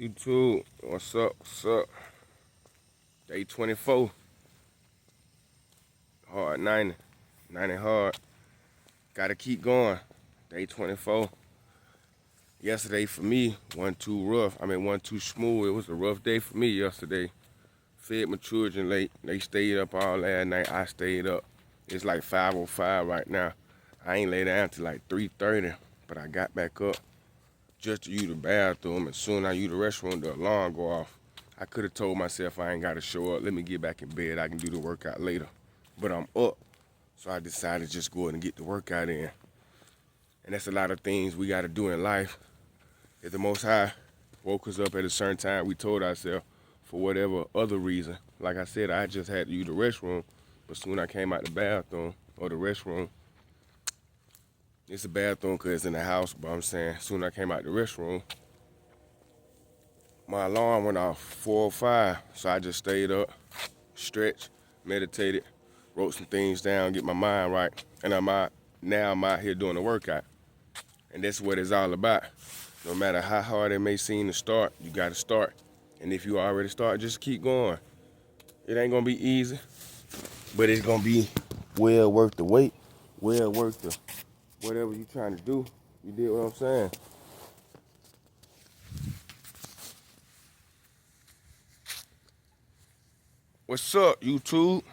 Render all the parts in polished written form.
YouTube, what's up? What's up? Day 24. Hard 90. 90 hard. Gotta keep going. Day 24. Yesterday for me wasn't too rough. Wasn't too smooth. It was a rough day for me yesterday. Fed my children late. They stayed up all last night. I stayed up. It's like 5:05 right now. I ain't lay down till like 3:30, but I got back up just to use the bathroom. As soon as I use the restroom, the alarm go off. I could have told myself I ain't got to show up. Let me get back in bed. I can do the workout later. But I'm up. So I decided to just go ahead and get the workout in. And that's a lot of things we got to do in life. If the Most High woke us up at a certain time, we told ourselves for whatever other reason. Like I said, I just had to use the restroom. But soon I came out the bathroom or the restroom. It's a bathroom because it's in the house. But I'm saying, soon I came out the restroom, my alarm went off 4:05, so I just stayed up, stretched, meditated, wrote some things down, get my mind right, and now I'm out here doing the workout. And that's what it's all about. No matter how hard it may seem to start, you gotta start. And if you already start, just keep going. It ain't gonna be easy, but it's gonna be well worth the wait, well worth the whatever you trying to do. You did what I'm saying? What's up, YouTube?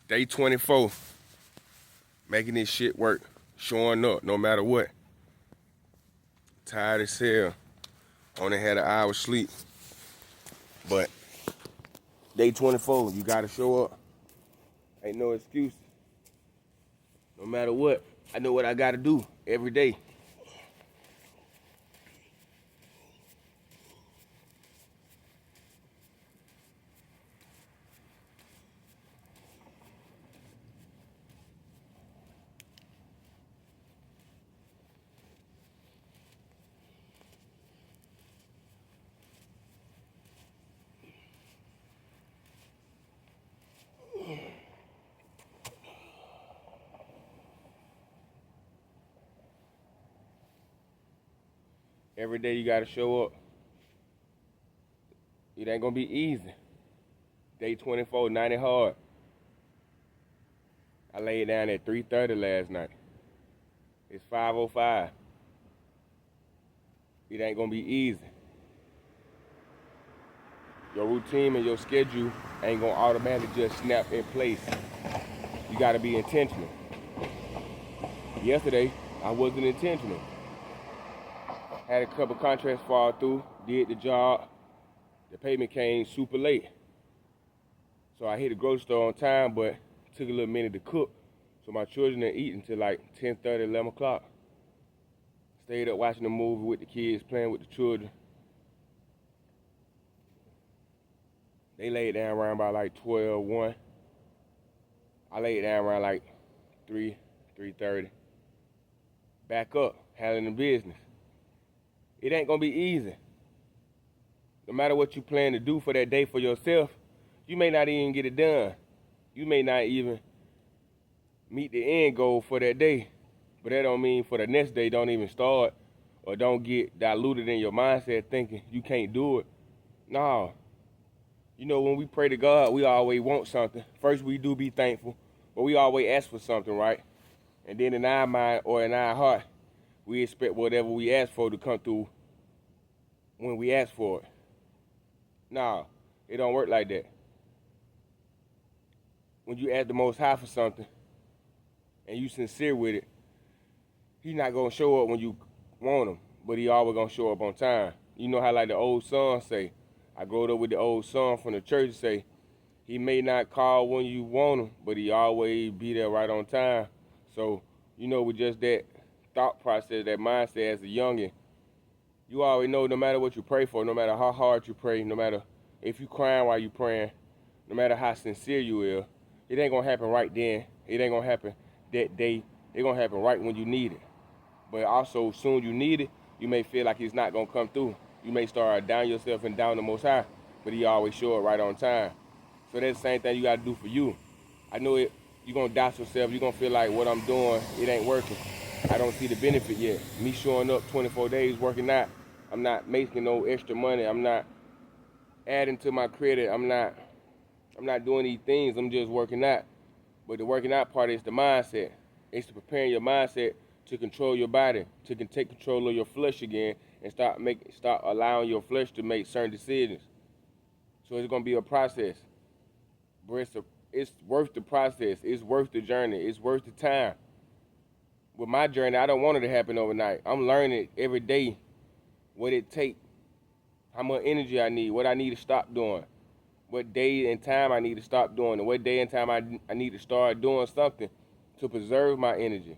Day 24. Making this shit work. Showing up no matter what. Tired as hell. Only had an hour sleep. But day 24, you gotta show up. Ain't no excuse. No matter what, I know what I gotta do every day. Every day you gotta show up. It ain't gonna be easy. Day 24, 90 hard. I laid down at 3:30 last night. It's 5:05. It ain't gonna be easy. Your routine and your schedule ain't gonna automatically just snap in place. You gotta be intentional. Yesterday, I wasn't intentional. Had a couple contracts fall through, did the job. The payment came super late. So I hit the grocery store on time, but took a little minute to cook. So my children didn't eat until like 10:30, 11 o'clock. Stayed up watching the movie with the kids, playing with the children. They laid down around by like 12, 1. I laid down around like 3, 3:30. Back up, handling the business. It ain't gonna be easy. No matter what you plan to do for that day for yourself, you may not even get it done. You may not even meet the end goal for that day. But that don't mean for the next day don't even start or don't get diluted in your mindset thinking you can't do it. No. You know, when we pray to God, we always want something. First, we do be thankful, but we always ask for something, right? And then in our mind or in our heart, we expect whatever we ask for to come through when we ask for it. No, it don't work like that. When you ask the Most High for something and you sincere with it, He's not gonna show up when you want him, but he always gonna show up on time. You know how like the old song say, I growed up with the old song from the church say, he may not call when you want him, but he always be there right on time. So, you know, with just that thought process, that mindset as a youngin', you already know no matter what you pray for, no matter how hard you pray, no matter if you crying while you praying, no matter how sincere you is, it ain't gonna happen right then. It ain't gonna happen that day. It's gonna happen right when you need it. But also, soon you need it, you may feel like it's not gonna come through. You may start down yourself and down the Most High, but he always show it right on time. So that's the same thing you gotta do for you. I know it. You're gonna doubt yourself. You're gonna feel like what I'm doing, it ain't working. I don't see the benefit yet. Me showing up 24 days working out, I'm not making no extra money. I'm not adding to my credit. I'm not doing these things. I'm just working out. But the working out part is the mindset. It's to preparing your mindset to control your body, to take control of your flesh again, and start allowing your flesh to make certain decisions. So it's gonna be a process, but it's worth the process. It's worth the journey. It's worth the time. With my journey, I don't want it to happen overnight. I'm learning every day what it takes, how much energy I need, what I need to stop doing, what day and time I need to stop doing, and what day and time I need to start doing something to preserve my energy.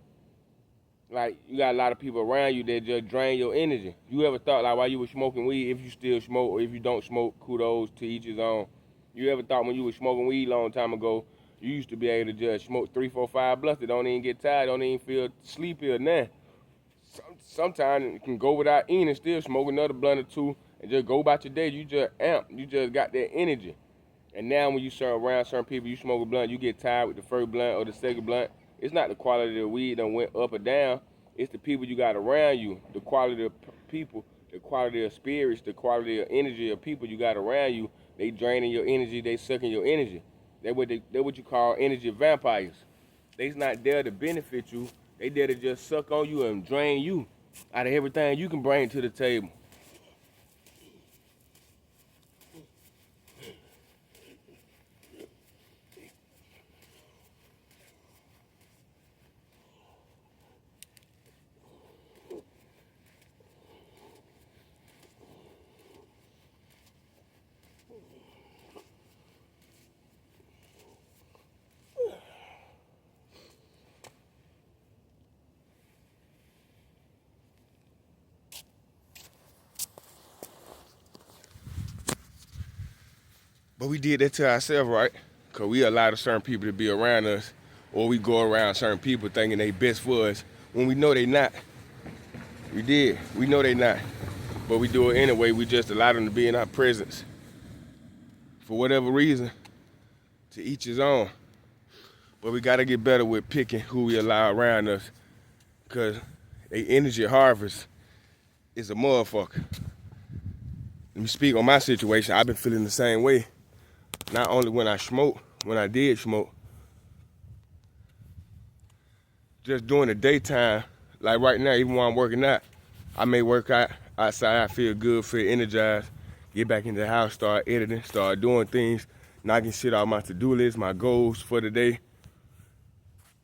Like, you got a lot of people around you that just drain your energy. You ever thought, like, while you were smoking weed, if you still smoke, or if you don't smoke, kudos, to each his own. You ever thought when you were smoking weed a long time ago, you used to be able to just smoke 3, 4, 5 blunts that don't even get tired, don't even feel sleepy or nothing. Sometimes you can go without eating and still smoke another blunt or two and just go about your day. You just amped. You just got that energy. And now when you around certain people, you smoke a blunt, you get tired with the first blunt or the second blunt. It's not the quality of the weed that went up or down. It's the people you got around you, the quality of people, the quality of spirits, the quality of energy of people you got around you. They draining your energy, they sucking your energy. They're what you call energy vampires. They's not there to benefit you. They there to just suck on you and drain you out of everything you can bring to the table. But we did that to ourselves, right? Because we allowed certain people to be around us, or we go around certain people thinking they best for us when we know they not. We did. We know they not. But we do it anyway. We just allow them to be in our presence. For whatever reason, to each his own. But we got to get better with picking who we allow around us, because a energy harvest is a motherfucker. Let me speak on my situation. I've been feeling the same way. Not only when I smoke, when I did smoke, just during the daytime, like right now, even when I'm working out, I may work out outside, I feel good, feel energized, get back in the house, start editing, start doing things, knocking shit off my to-do list, my goals for the day.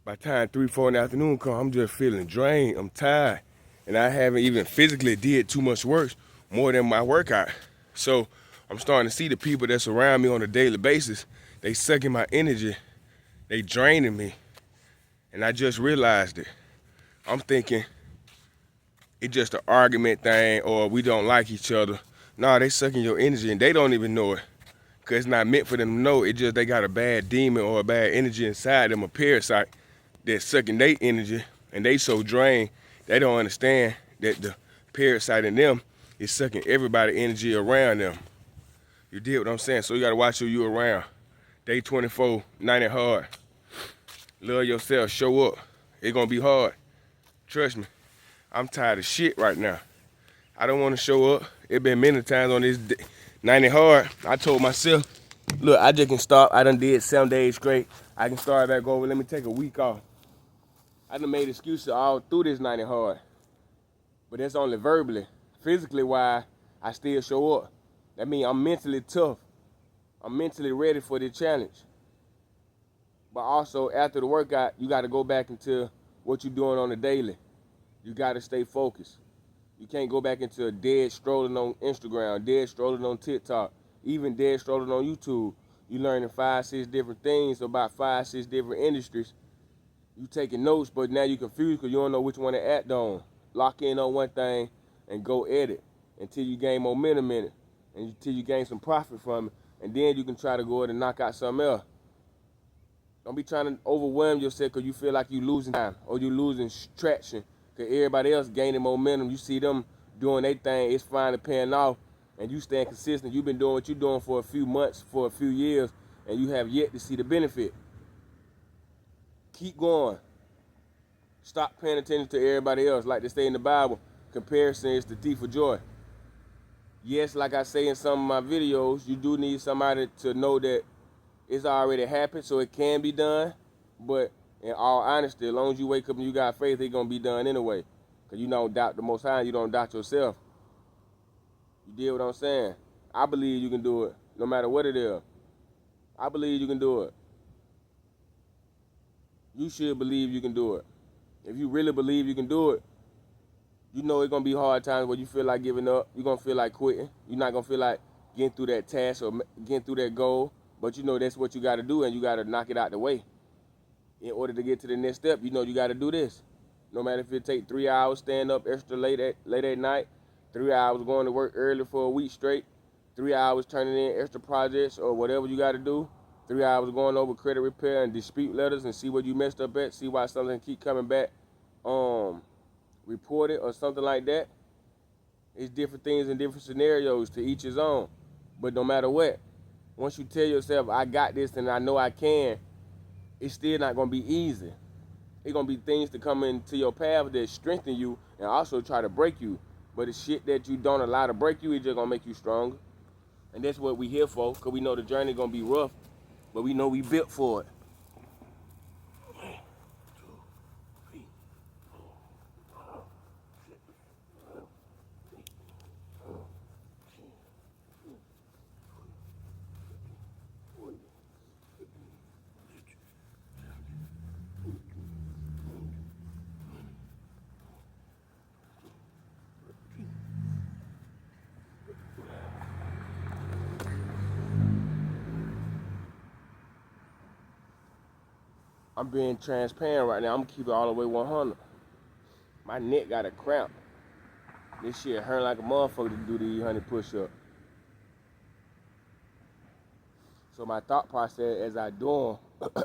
By the time 3, 4 in the afternoon come, I'm just feeling drained, I'm tired, and I haven't even physically did too much work more than my workout. So I'm starting to see the people that's around me on a daily basis, they sucking my energy, they draining me, and I just realized it. I'm thinking it's just an argument thing, or we don't like each other. No, they sucking your energy and they don't even know it, because it's not meant for them to know. It's just they got a bad demon or a bad energy inside them, a parasite that's sucking their energy, and they so drained they don't understand that the parasite in them is sucking everybody's energy around them. You did what I'm saying? So you gotta watch who you around. Day 24, 90 hard. Love yourself, show up. It's gonna be hard. Trust me. I'm tired of shit right now. I don't wanna show up. It been many times on this 90 hard. I told myself, look, I just can stop. I done did 7 days straight. I can start back over. Let me take a week off. I done made excuses all through this 90 hard. But that's only verbally. Physically, why I still show up. That means I'm mentally tough. I'm mentally ready for the challenge. But also, after the workout, you got to go back into what you're doing on the daily. You got to stay focused. You can't go back into dead strolling on Instagram, dead strolling on TikTok, even dead strolling on YouTube. You learning 5, 6 different things about 5, 6 different industries. You taking notes, but now you confused because you don't know which one to act on. Lock in on one thing and go edit until you gain momentum in it, and until you gain some profit from it, and then you can try to go ahead and knock out something else. Don't be trying to overwhelm yourself because you feel like you losing time or you losing traction because everybody else gaining momentum. You see them doing their thing, it's finally paying off, and you staying consistent. You've been doing what you're doing for a few months, for a few years, and you have yet to see the benefit. Keep going. Stop paying attention to everybody else. Like they say in the Bible, comparison is the thief of joy. Yes, like I say in some of my videos, you do need somebody to know that it's already happened, so it can be done. But in all honesty, as long as you wake up and you got faith, it's gonna be done anyway. Cause you don't doubt the Most High, you don't doubt yourself. You get what I'm saying? I believe you can do it, no matter what it is. I believe you can do it. You should believe you can do it. If you really believe you can do it, you know it's gonna be hard times where you feel like giving up. You're gonna feel like quitting. You're not gonna feel like getting through that task or getting through that goal. But you know that's what you gotta do, and you gotta knock it out the way. In order to get to the next step, you know you gotta do this. No matter if it take 3 hours staying up extra late at night, 3 hours going to work early for a week straight, 3 hours turning in extra projects or whatever you gotta do, 3 hours going over credit repair and dispute letters and see what you messed up at, see why something keep coming back reported or something like that. It's different things in different scenarios, to each his own. But no matter what, once you tell yourself, I got this and I know I can, it's still not going to be easy. It's going to be things to come into your path that strengthen you and also try to break you. But the shit that you don't allow to break you, it's just going to make you stronger. And that's what we here for, because we know the journey going to be rough, but we know we built for it. I'm being transparent right now. I'm going to keep it all the way 100. My neck got a cramp. This shit hurt like a motherfucker to do these 100 push-ups. So my thought process as I do them,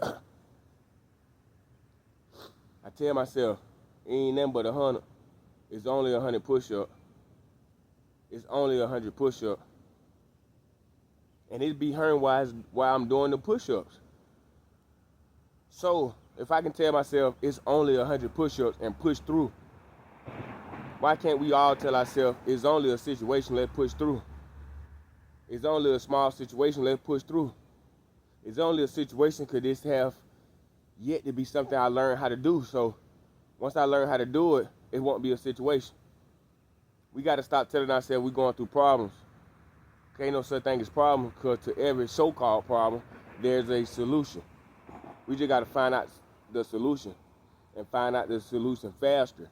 I tell myself, it ain't nothing but 100. It's only 100 push-ups. It's only 100 push-ups. And it be hurting while I'm doing the push-ups. So if I can tell myself it's only 100 push-ups and push through, why can't we all tell ourselves it's only a situation, let's push through? It's only a small situation, let's push through. It's only a situation because this have yet to be something I learned how to do. So once I learn how to do it, it won't be a situation. We got to stop telling ourselves we're going through problems. Ain't no such thing as problem, because to every so-called problem, there's a solution. We just got to find out the solution and find out the solution faster.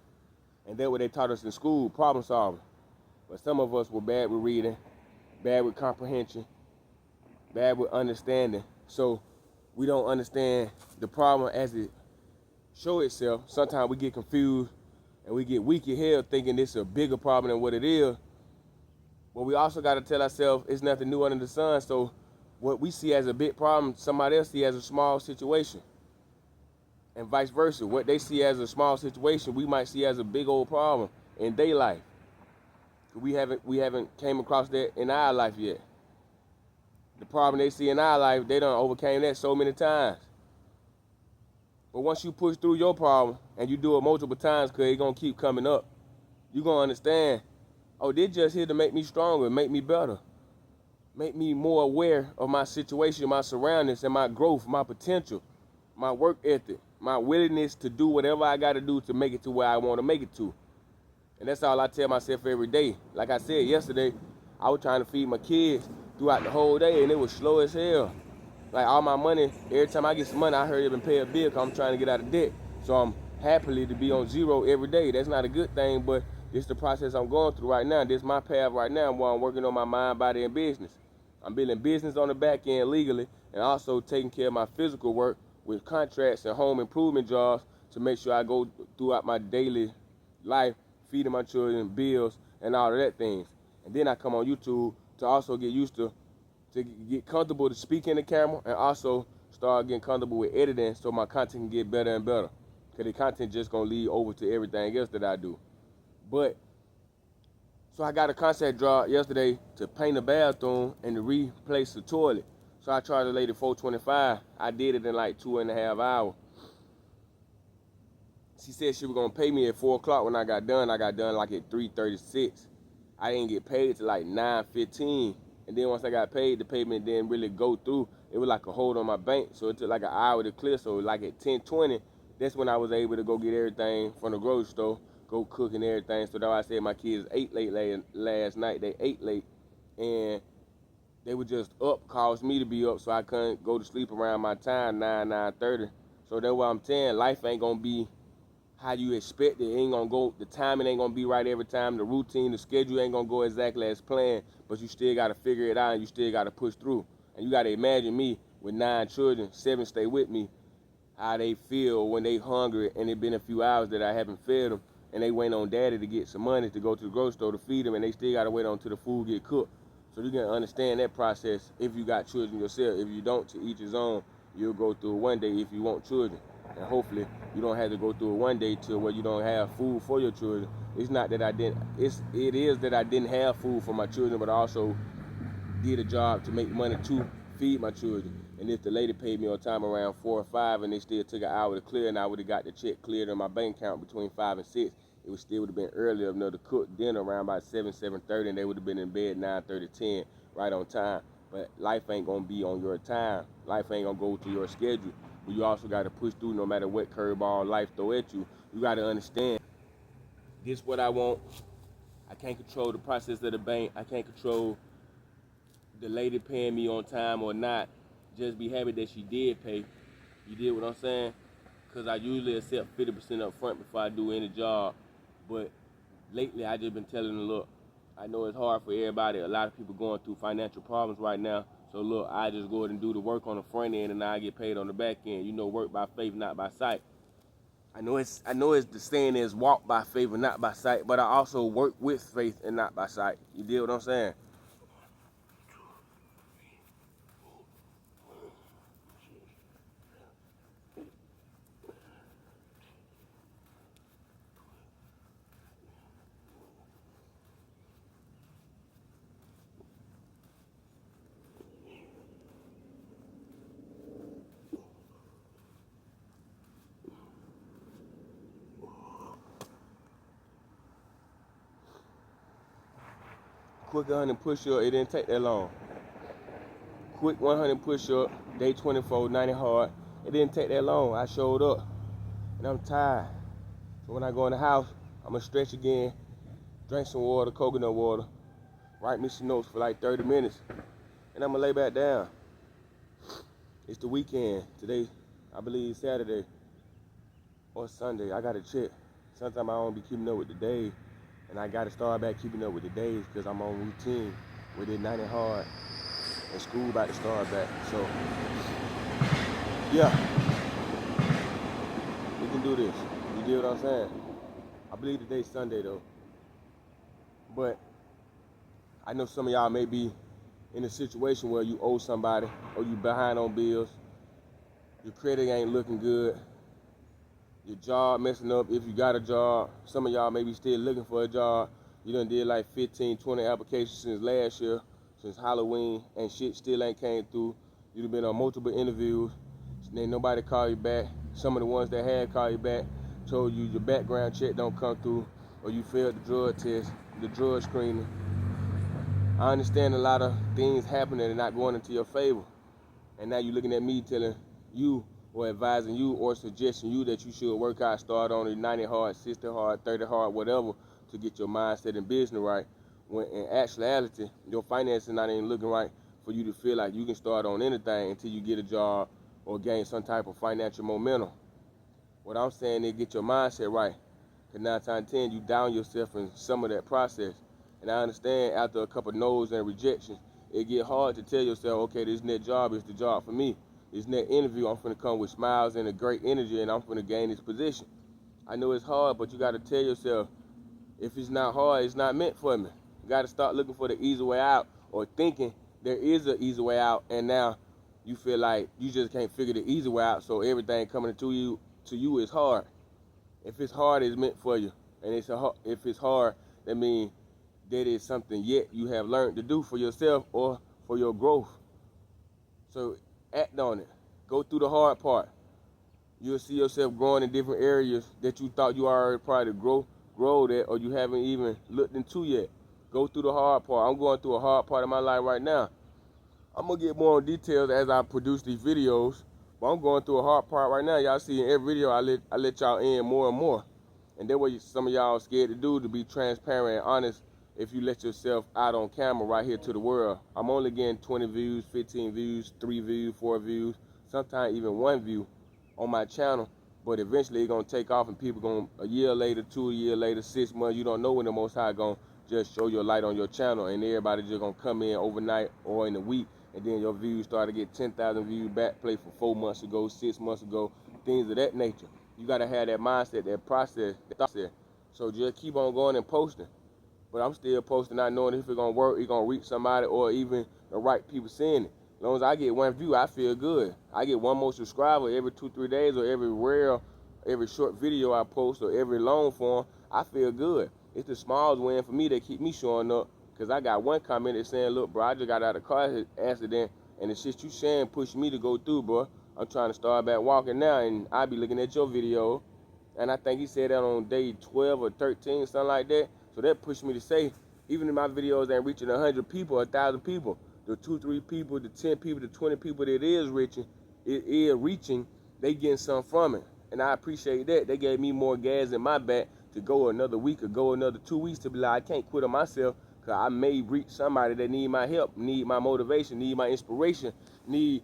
And that's what they taught us in school, problem solving. But some of us were bad with reading, bad with comprehension, bad with understanding. So we don't understand the problem as it show itself. Sometimes we get confused and we get weak in hell thinking this is a bigger problem than what it is. But we also got to tell ourselves it's nothing new under the sun. So what we see as a big problem, somebody else see as a small situation. And vice versa. What they see as a small situation, we might see as a big old problem in their life. We haven't came across that in our life yet. The problem they see in our life, they done overcame that so many times. But once you push through your problem and you do it multiple times, because it's going to keep coming up, you're going to understand, oh, they're just here to make me stronger, make me better, make me more aware of my situation, my surroundings, and my growth, my potential, my work ethic, my willingness to do whatever I got to do to make it to where I want to make it to. And that's all I tell myself every day. Like I said yesterday, I was trying to feed my kids throughout the whole day, and it was slow as hell. Like all my money, every time I get some money, I hurry up and pay a bill because I'm trying to get out of debt. So I'm happily to be on zero every day. That's not a good thing, but this is the process I'm going through right now. This is my path right now while I'm working on my mind, body, and business. I'm building business on the back end legally and also taking care of my physical work with contracts and home improvement jobs to make sure I go throughout my daily life, feeding my children, bills, and all of that things. And then I come on YouTube to also get used to get comfortable to speak in the camera and also start getting comfortable with editing so my content can get better and better. Because the content just going to lead over to everything else that I do. But, so I got a concept draw yesterday to paint a bathroom and to replace the toilet. So I charged the lady $425. I did it in like 2.5 hours. She said she was going to pay me at 4 o'clock when I got done. I got done like at 3:36. I didn't get paid till like 9:15, and then once I got paid, the payment didn't really go through. It was like a hold on my bank, so it took like an hour to clear. So like at 10:20, that's when I was able to go get everything from the grocery store, go cook and everything. So that's why I said my kids ate late last night. They ate late, and they were just up, caused me to be up, so I couldn't go to sleep around my time, 9:30. So that's why I'm saying life ain't gonna be how you expect it. It ain't gonna go, the timing ain't gonna be right every time. The routine, the schedule ain't gonna go exactly as planned, but you still gotta figure it out and you still gotta push through. And you gotta imagine me with 9 children, 7 stay with me, how they feel when they hungry and it been a few hours that I haven't fed them, and they wait on daddy to get some money to go to the grocery store to feed them, and they still gotta wait until the food get cooked. So you can understand that process if you got children yourself. If you don't, to each his own. You'll go through it one day if you want children. And hopefully you don't have to go through it one day to where you don't have food for your children. It's not that it is that I didn't have food for my children, but I also did a job to make money to feed my children. And if the lady paid me on time around 4 or 5 and they still took an hour to clear, and I would have got the check cleared in my bank account between 5 and 6, it would still would have been earlier enough to cook dinner around about 7:30, and they would have been in bed 9:30, 10, right on time. But life ain't gonna be on your time. Life ain't gonna go to your schedule. But you also got to push through no matter what curveball life throw at you. You got to understand, this is what I want. I can't control the process of the bank. I can't control the lady paying me on time or not. Just be happy that she did pay. You did what I'm saying? Because I usually accept 50% up front before I do any job. But lately I just been telling them, look, I know it's hard for everybody. A lot of people going through financial problems right now. So look, I just go ahead and do the work on the front end, and I get paid on the back end. You know, work by faith, not by sight. I know it's the saying is walk by faith and not by sight, but I also work with faith and not by sight. You deal what I'm saying? Quick 100 push-up, it didn't take that long. Quick 100 push-up, day 24, 90 hard. It didn't take that long. I showed up, and I'm tired. So when I go in the house, I'm gonna stretch again, drink some water, coconut water, write me some notes for like 30 minutes, and I'm gonna lay back down. It's the weekend. Today, I believe Saturday or Sunday. I gotta check. Sometimes I don't be keeping up with the days, and I gotta start back keeping up with the days because I'm on routine with it 90 hard, and school about to start back. So, yeah, we can do this. You get what I'm saying? I believe today's Sunday though, but I know some of y'all may be in a situation where you owe somebody or you behind on bills, your credit ain't looking good, your job messing up if you got a job. Some of y'all may be still looking for a job. You done did like 15, 20 applications since last year, since Halloween, and shit still ain't came through. You done been on multiple interviews, ain't nobody call you back. Some of the ones that had called you back told you your background check don't come through, or you failed the drug test, the drug screening. I understand a lot of things happening and not going into your favor. And now you're looking at me telling you or advising you or suggesting you that you should work out, start on a 90 hard, 60 hard, 30 hard, whatever, to get your mindset and business right. When in actuality, your finances not even looking right for you to feel like you can start on anything until you get a job or gain some type of financial momentum. What I'm saying is get your mindset right. Because 9 times 10, you down yourself in some of that process. And I understand after a couple no's and rejections, it get hard to tell yourself, okay, this next job is the job for me. This next interview, I'm finna come with smiles and a great energy, and I'm finna gain this position. I know it's hard, but you gotta tell yourself, if it's not hard, it's not meant for me. You gotta start looking for the easy way out, or thinking there is an easy way out, and now you feel like you just can't figure the easy way out, so everything coming to you is hard. If it's hard, it's meant for you. And if it's hard, that means that is something yet you have learned to do for yourself or for your growth. So act on it. Go through the hard part. You'll see yourself growing in different areas that you thought you already probably grow that, or you haven't even looked into yet. go through the hard part. I'm going through a hard part of my life right now. I'm gonna get more on details as I produce these videos, but I'm going through a hard part right now. Y'all see in every video I let y'all in more and more, and that what some of y'all scared to do, to be transparent and honest. If you let yourself out on camera right here to the world, I'm only getting 20 views, 15 views, 3 views, 4 views, sometimes even 1 view on my channel. But eventually it's gonna take off, and people gonna, a year later, 2 years later, 6 months, you don't know when the Most High gonna just show your light on your channel, and everybody just gonna come in overnight or in a week, and then your views start to get 10,000 views back, play for 4 months ago, 6 months ago, things of that nature. You gotta have that mindset, that process, that thought process. So just keep on going and posting. But I'm still posting, not knowing if it's gonna work, it's gonna reach somebody, or even the right people seeing it. As long as I get 1 view, I feel good. I get 1 more subscriber every 2-3 days, or every rare, every short video I post, or every long form, I feel good. It's the smallest win for me that keep me showing up, because I got 1 comment that's saying, look, bro, I just got out of a car accident, and the shit you saying pushed me to go through, bro. I'm trying to start back walking now, and I be looking at your video, and I think he said that on day 12 or 13, something like that. So that pushed me to say, even if my videos ain't reaching 100 people, 1,000 people, the 2-3 people, the 10 people, the 20 people that is reaching, they getting something from it. And I appreciate that. They gave me more gas in my back to go another week, or go another 2 weeks, to be like, I can't quit on myself, because I may reach somebody that need my help, need my motivation, need my inspiration, need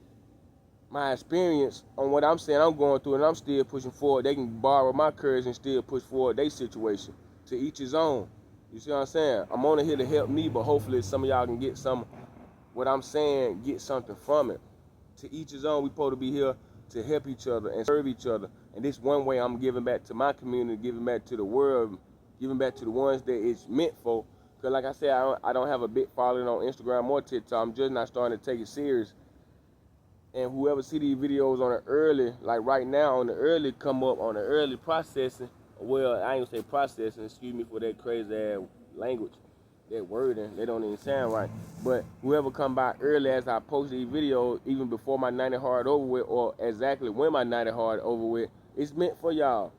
my experience on what I'm saying I'm going through, and I'm still pushing forward. They can borrow my courage and still push forward their situation. To each his own. You see what I'm saying? I'm only here to help me, but hopefully some of y'all can get some, what I'm saying, get something from it. To each his own. We supposed to be here to help each other and serve each other. And this one way I'm giving back to my community, giving back to the world, giving back to the ones that it's meant for. Because like I said, I don't have a big following on Instagram or TikTok. I'm just not starting to take it serious. And whoever see these videos on the early, like right now on the early come up on the early processing, well, I ain't gonna say processing, excuse me for that crazy ass language, that wording, they don't even sound right. But whoever come by early as I post these videos, even before my 90 hard over with, or exactly when my 90 hard over with, it's meant for y'all.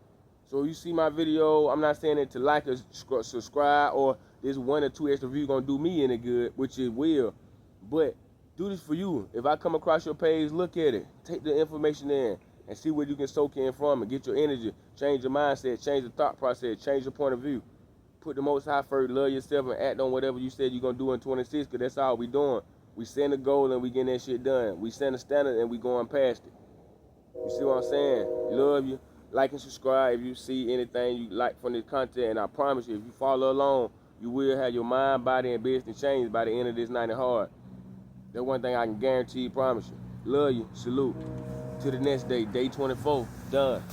So you see my video, I'm not saying it to like or subscribe, or this 1 or 2 extra views gonna do me any good, which it will. But do this for you. If I come across your page, look at it. Take the information in and see what you can soak in from it. Get your energy. Change your mindset. Change the thought process. Change your point of view. Put the Most High first. Love yourself and act on whatever you said you're going to do in 26, because that's all we doing. We set a goal and we getting that shit done. We set a standard and we going past it. You see what I'm saying? Love you. Like and subscribe if you see anything you like from this content. And I promise you, if you follow along, you will have your mind, body, and business changed by the end of this 90 hard. That's one thing I can guarantee, promise you. Love you. Salute. To the next day, day 24. Done.